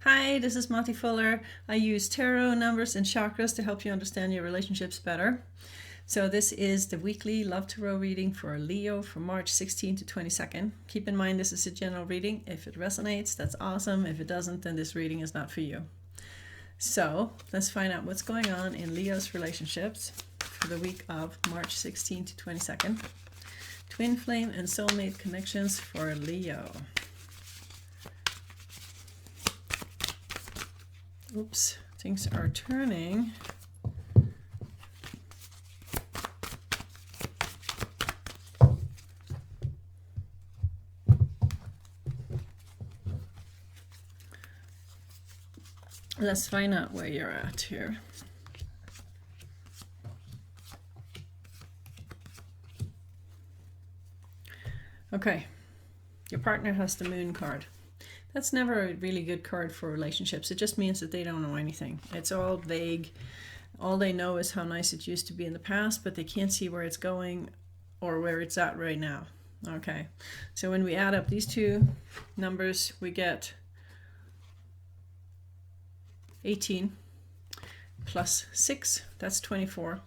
Hi, this is Mati Fuller. I use tarot, numbers, and chakras to help you understand your relationships better. So this is the weekly Love Tarot reading for Leo from March 16th to 22nd. Keep in mind this is a general reading. If it resonates, that's awesome. If it doesn't, then this reading is not for you. So let's find out what's going on in Leo's relationships for the week of March 16th to 22nd. Twin flame and soulmate connections for Leo. Oops, things are turning. Let's find out where you're at here. Okay, your partner has the Moon card. That's never a really good card for relationships. It just means that they don't know anything. It's all vague. All they know is how nice it used to be in the past, but they can't see where it's going or where it's at right now. Okay, so when we add up these two numbers, we get 18 plus 6, that's 24.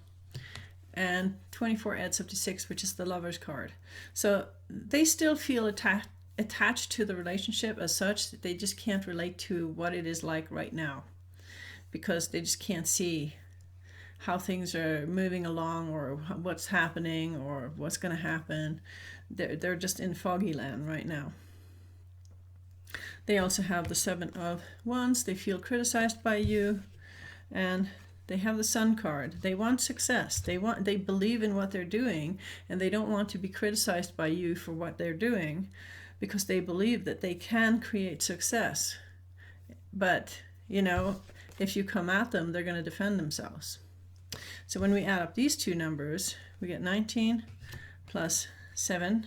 And 24 adds up to 6, which is the Lover's card. So they still feel attached to the relationship as such. They just can't relate to what it is like right now because they just can't see how things are moving along or what's happening or what's going to happen. They're just in foggy land right now. They also have the 7 of Wands. They feel criticized by you, and they have the Sun card. They want success. They believe in what they're doing, and they don't want to be criticized by you for what they're doing because they believe that they can create success. But, you know, if you come at them, they're going to defend themselves. So when we add up these two numbers, we get 19 plus 7,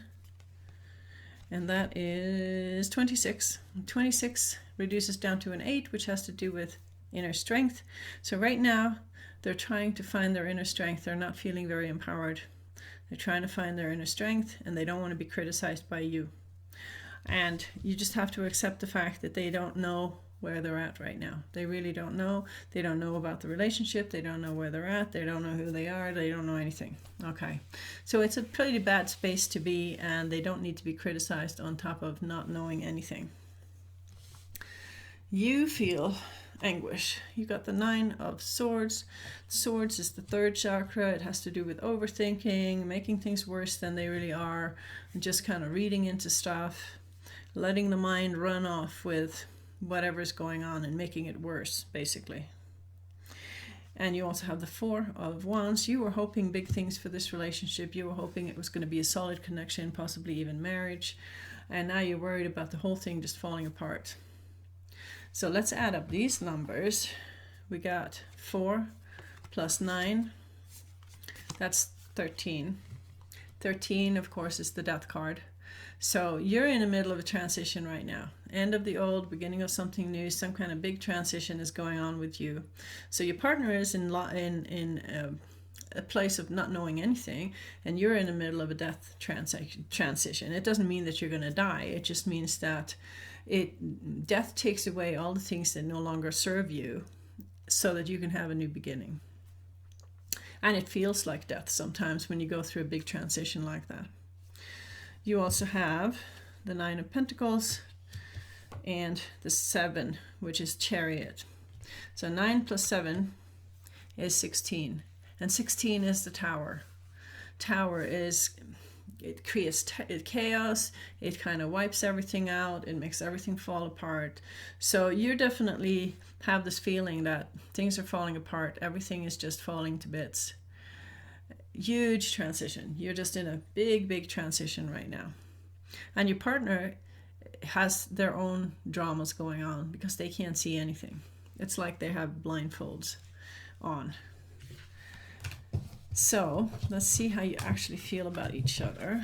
and that is 26. 26 reduces down to an 8, which has to do with inner strength. So right now, they're trying to find their inner strength. They're not feeling very empowered. They're trying to find their inner strength, and they don't want to be criticized by you. And you just have to accept the fact that they don't know where they're at right now. They really don't know. They don't know about the relationship. They don't know where they're at. They don't know who they are. They don't know anything. Okay. So it's a pretty bad space to be, and they don't need to be criticized on top of not knowing anything. You feel anguish. You got the 9 of Swords. Swords is the 3rd chakra. It has to do with overthinking, making things worse than they really are, and just kind of reading into stuff, letting the mind run off with whatever's going on and making it worse, basically. And you also have the 4 of Wands. You were hoping big things for this relationship. You were hoping it was going to be a solid connection, possibly even marriage. And now you're worried about the whole thing just falling apart. So let's add up these numbers. We got 4 plus 9. That's 13. 13, of course, is the Death card. So you're in the middle of a transition right now. End of the old, beginning of something new. Some kind of big transition is going on with you. So your partner is in a place of not knowing anything, and you're in the middle of a death transition. It doesn't mean that you're going to die. It just means that death takes away all the things that no longer serve you so that you can have a new beginning. And it feels like death sometimes when you go through a big transition like that. You also have the 9 of Pentacles and the 7, which is Chariot. So 9 plus 7 is 16. And 16 is the Tower. Tower is, it creates chaos. It kind of wipes everything out. It makes everything fall apart. So you definitely have this feeling that things are falling apart. Everything is just falling to bits. Huge transition. You're just in a big transition right now. And your partner has their own dramas going on because they can't see anything. It's like they have blindfolds on. So let's see how you actually feel about each other.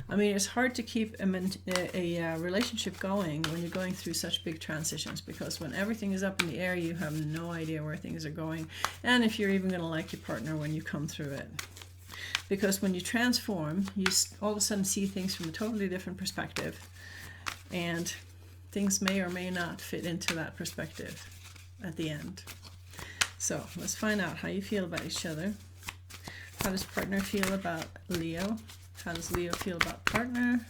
I mean, it's hard to keep a relationship going when you're going through such big transitions, because when everything is up in the air, you have no idea where things are going, and if you're even going to like your partner when you come through it. Because when you transform, you all of a sudden see things from a totally different perspective, and things may or may not fit into that perspective at the end. So let's find out how you feel about each other. How does partner feel about Leo? How does Leo feel about partner?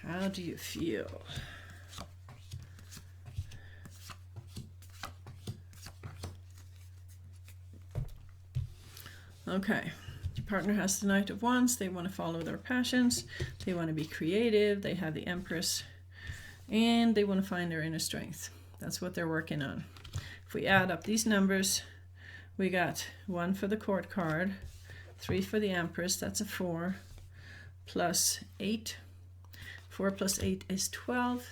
How do you feel? Okay, your partner has the Knight of Wands. They want to follow their passions. They want to be creative. They have the Empress. And they want to find their inner strength. That's what they're working on. If we add up these numbers, we got 1 for the Court card, 3 for the Empress, that's a 4, plus 8. 4 plus 8 is 12.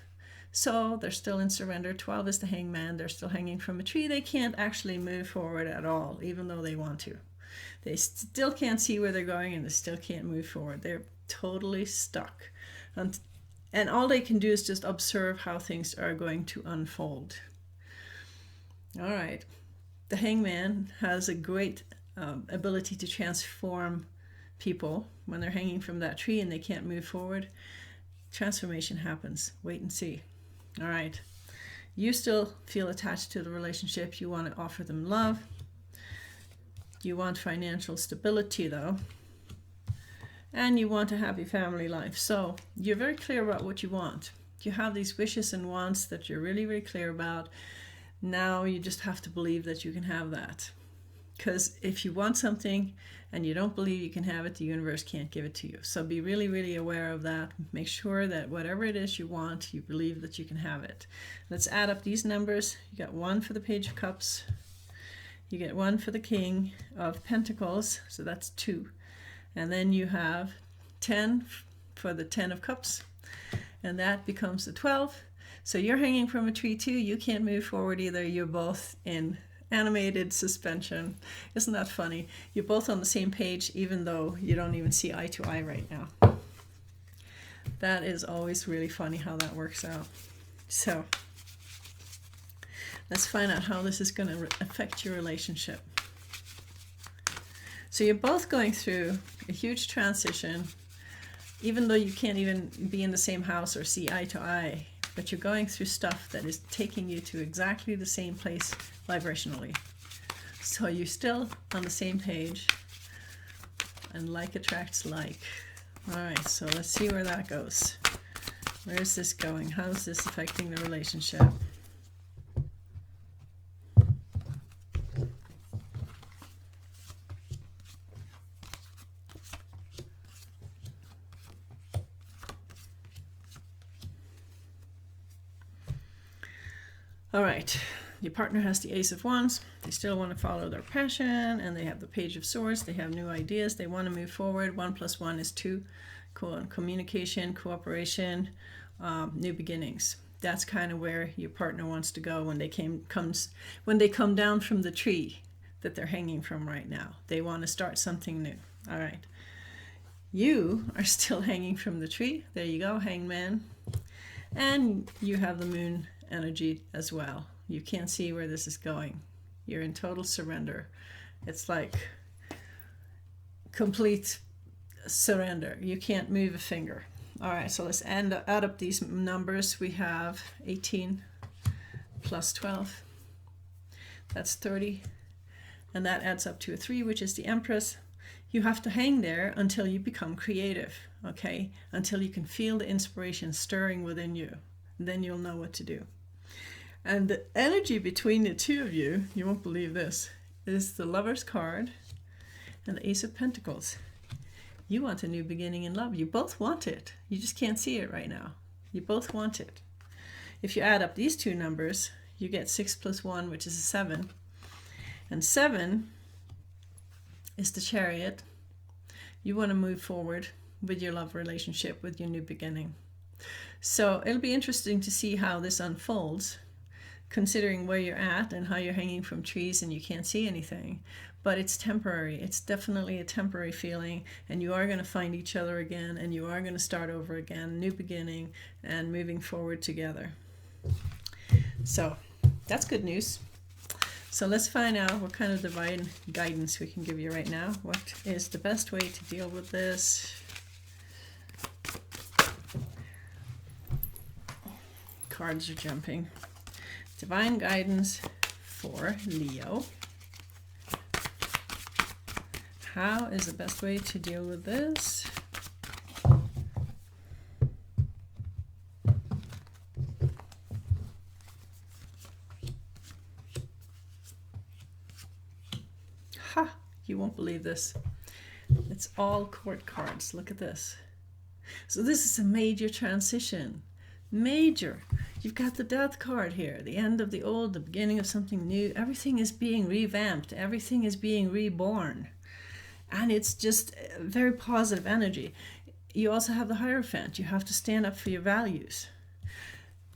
So they're still in surrender. 12 is the Hangman. They're still hanging from a tree. They can't actually move forward at all, even though they want to. They still can't see where they're going, and they still can't move forward. They're totally stuck. And all they can do is just observe how things are going to unfold. All right. The Hangman has a great ability to transform people when they're hanging from that tree and they can't move forward. Transformation happens. Wait and see. All right. You still feel attached to the relationship. You want to offer them love. You want financial stability, though. And you want a happy family life. So you're very clear about what you want. You have these wishes and wants that you're really, really clear about. Now you just have to believe that you can have that. Because if you want something and you don't believe you can have it, the universe can't give it to you. So be really, really aware of that. Make sure that whatever it is you want, you believe that you can have it. Let's add up these numbers. You got 1 for the Page of Cups. You get 1 for the King of Pentacles. So that's 2. And then you have 10 for the 10 of Cups. And that becomes the 12. So you're hanging from a tree too. You can't move forward either. You're both in animated suspension. Isn't that funny? You're both on the same page, even though you don't even see eye to eye right now. That is always really funny how that works out. So let's find out how this is going to affect your relationship. So you're both going through a huge transition, even though you can't even be in the same house or see eye to eye. But you're going through stuff that is taking you to exactly the same place vibrationally. So you're still on the same page, and like attracts like. All right, so let's see where that goes. Where is this going? How is this affecting the relationship? All right, your partner has the Ace of Wands. They still want to follow their passion, and they have the Page of Swords. They have new ideas. They want to move forward. 1 + 1 is 2. Communication, cooperation, new beginnings. That's kind of where your partner wants to go when they come down from the tree that they're hanging from right now. They want to start something new. All right. You are still hanging from the tree. There you go, Hangman. And you have the Moon energy as well. You can't see where this is going. You're in total surrender. It's like complete surrender. You can't move a finger. All right, so let's add up these numbers. We have 18 plus 12. That's 30. And that adds up to a 3, which is the Empress. You have to hang there until you become creative, okay? Until you can feel the inspiration stirring within you. Then you'll know what to do. And the energy between the two of you, you won't believe this, is the Lover's card and the Ace of Pentacles. You want a new beginning in love. You both want it. You just can't see it right now. You both want it. If you add up these two numbers, you get 6 + 1, which is a 7. And 7 is the Chariot. You want to move forward with your love relationship, with your new beginning. So it'll be interesting to see how this unfolds, considering where you're at and how you're hanging from trees and you can't see anything. But it's temporary. It's definitely a temporary feeling, and you are going to find each other again, and you are going to start over again, new beginning, and moving forward together. So that's good news. So let's find out what kind of divine guidance we can give you right now. What is the best way to deal with this? Cards are jumping. Divine guidance for Leo. How is the best way to deal with this? Ha! You won't believe this. It's all court cards. Look at this. So this is a major transition. Major. You've got the death card here. The end of the old, the beginning of something new. Everything is being revamped. Everything is being reborn. And it's just very positive energy. You also have the Hierophant. You have to stand up for your values.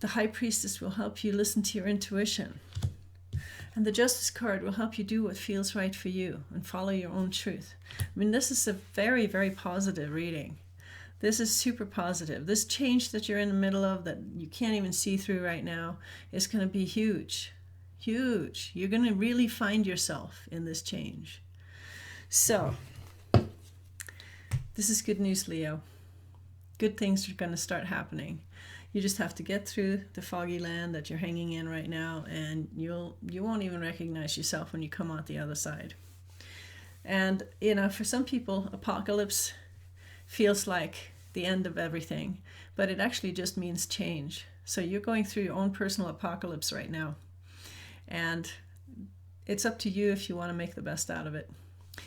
The High Priestess will help you listen to your intuition. And the Justice card will help you do what feels right for you and follow your own truth. I mean, this is a very, very positive reading. This is super positive. This change that you're in the middle of that you can't even see through right now is going to be huge. Huge. You're going to really find yourself in this change. So, this is good news, Leo. Good things are going to start happening. You just have to get through the foggy land that you're hanging in right now, and you won't even recognize yourself when you come out the other side. And, you know, for some people, apocalypse feels like the end of everything, but it actually just means change. So you're going through your own personal apocalypse right now, and it's up to you if you want to make the best out of it.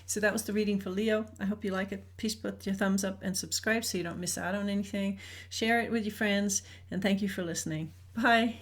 So that was the reading for Leo. I hope you like it. Please put your thumbs up and subscribe so you don't miss out on anything. Share it with your friends, and thank you for listening. Bye.